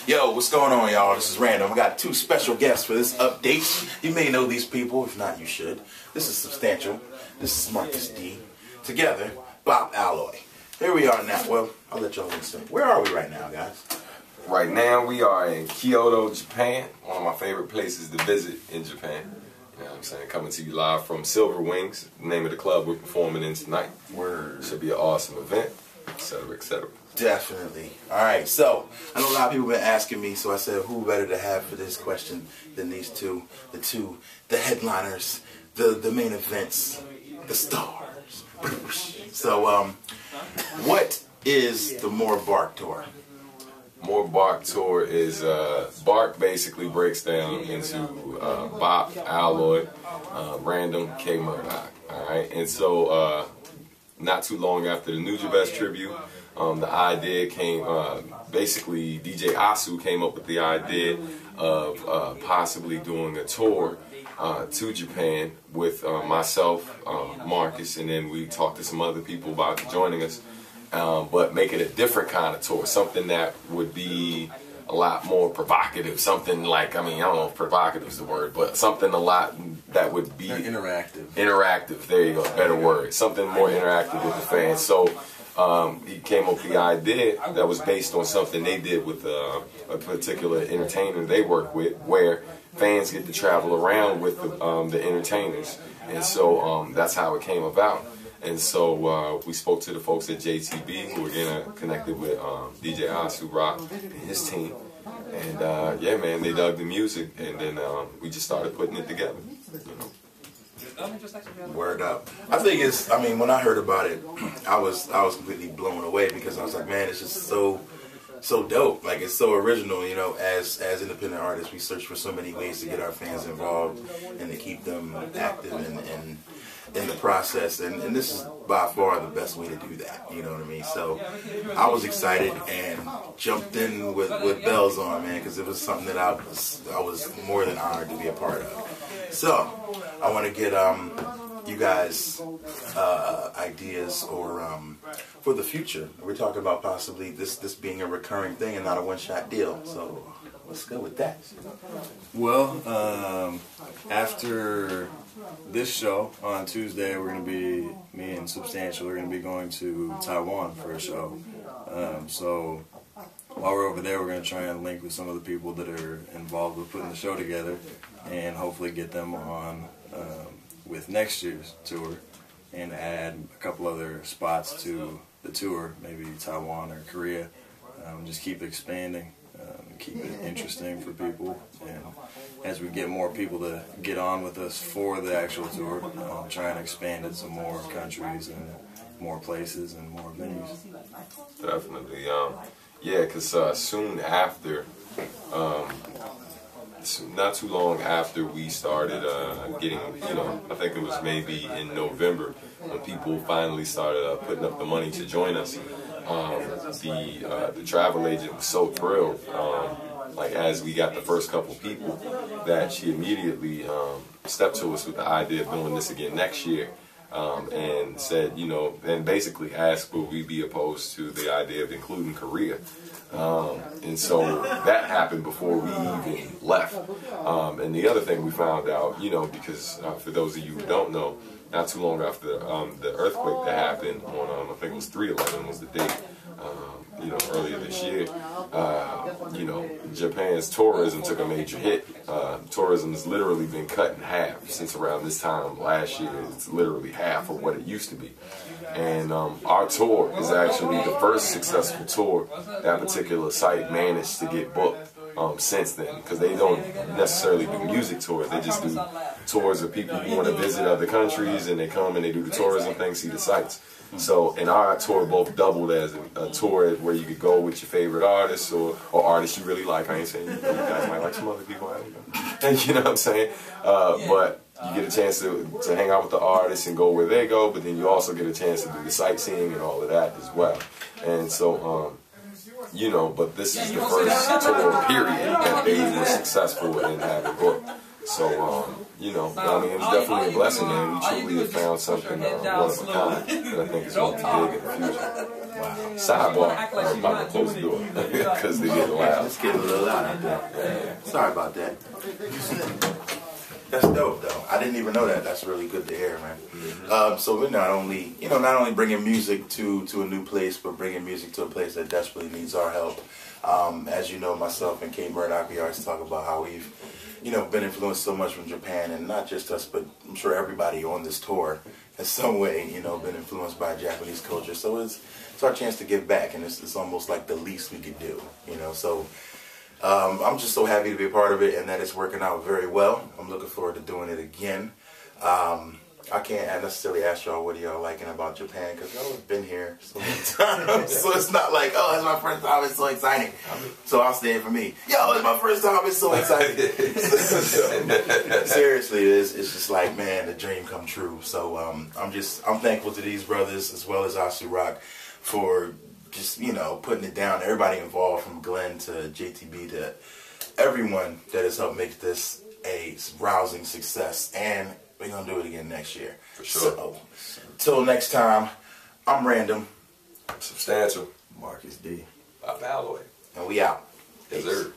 Yo, what's going on, y'all? This is Random. I got two special guests for this update. You may know these people. If not, you should. This is Substantial. This is Marcus D. Together, Bop Alloy. Here we are now. Well, I'll let y'all listen. Where are we right now, guys? Right now, we are in Kyoto, Japan. One of my favorite places to visit in Japan. You know what I'm saying? Coming to you live from Silver Wings, the name of the club we're performing in tonight. Word. Should be an awesome event, etc., etc. Definitely. Alright, so I know a lot of people have been asking me, so I said who better to have for this question than these two, the headliners, the main events, the stars. So what is the More Bark Tour? More Bark Tour is, Bark basically breaks down into Bop, Alloy, Random, K Murdoch. Alright, and so not too long after the Nujabes tribute, the idea came, basically DJ Asu came up with the idea of possibly doing a tour to Japan with myself, Marcus, and then we talked to some other people about joining us, but make it a different kind of tour, something that would be a lot more provocative, something like, I don't know if provocative is the word, but something a lot that would be interactive. Interactive, there you go, better word. Something more interactive with the fans. So he came up with the idea that was based on something they did with a particular entertainer they work with, where fans get to travel around with the entertainers. And so that's how it came about. And so we spoke to the folks at JTB, who again connected with DJ Asu Rock and his team. And yeah, man, they dug the music, and then we just started putting it together. You know. Word up. I think it's, when I heard about it, I was completely blown away, because I was like, man, it's just so dope. Like, it's so original, you know. As independent artists, we search for so many ways to get our fans involved and to keep them active and in the process, and this is by far the best way to do that, you know what I mean? So I was excited and jumped in with bells on, man, because it was something that I was more than honored to be a part of. So I want to get you guys ideas or for the future. We're talking about possibly this being a recurring thing and not a one-shot deal. So let's go with that. Well, after this show on Tuesday, we're going to be, me and Substantial are going to be going to Taiwan for a show. So while we're over there, we're going to try and link with some of the people that are involved with putting the show together, and hopefully get them on with next year's tour, and add a couple other spots to the tour, maybe Taiwan or Korea. Just keep expanding, keep it interesting for people, and as we get more people to get on with us for the actual tour, try and expand it to more countries and more places and more venues. Definitely, yeah, because soon after, not too long after we started getting, I think it was maybe in November, when people finally started putting up the money to join us, the travel agent was so thrilled, like as we got the first couple people, that she immediately stepped to us with the idea of doing this again next year, and said, and basically asked would we be opposed to the idea of including Korea. And so that happened before we even left. And the other thing we found out, because for those of you who don't know, not too long after the earthquake that happened on, I think it was 3/11 was the date, earlier this year, Japan's tourism took a major hit. Tourism has literally been cut in half since around this time last year. It's literally half of what it used to be. And our tour is actually the first successful tour that particular site managed to get booked since then, because they don't necessarily do music tours. They just do tours of people who want to visit other countries, and they come and they do the tourism thing, see the sites. So, and our tour both doubled as a tour where you could go with your favorite artists or artists you really like. I ain't saying you guys might like some other people, I don't know. And you know what I'm saying? But you get a chance to hang out with the artists and go where they go, but then you also get a chance to do the sightseeing and all of that as well. And so, but this is the first tour period that they were successful in having booked. So, you know, I mean, it was definitely a blessing, man. We truly have found something one of a kind that I think is going to be big in the future. Wow. Sidebar, I'm about to close the door because they get loud. It's getting a little loud out there. Yeah. Sorry about that. That's dope, though. I didn't even know that. That's really good to hear, man. So we're not only, not only bringing music to a new place, but bringing music to a place that desperately needs our help. As you know, myself and Kate Murdoch, we always talk about how we've, been influenced so much from Japan, and not just us, but I'm sure everybody on this tour in some way, been influenced by Japanese culture. So it's our chance to give back, and it's almost like the least we could do, So I'm just so happy to be a part of it, and that it's working out very well. I'm looking forward to doing it again. I can't necessarily ask y'all what y'all liking about Japan, because y'all have been here so many times. So it's not like, oh, it's my first time, it's so exciting. So I'll stay for me. Yo, it's my first time, it's so exciting. Seriously, it's just like, man, the dream come true. So I'm thankful to these brothers as well as Asu Rock for just, putting it down. Everybody involved, from Glenn to JTB to everyone that has helped make this a rousing success. And we're going to do it again next year. For sure. So, till next time, I'm Random. Substantial. Marcus D. Bop Alloy. And we out. Yes, sir.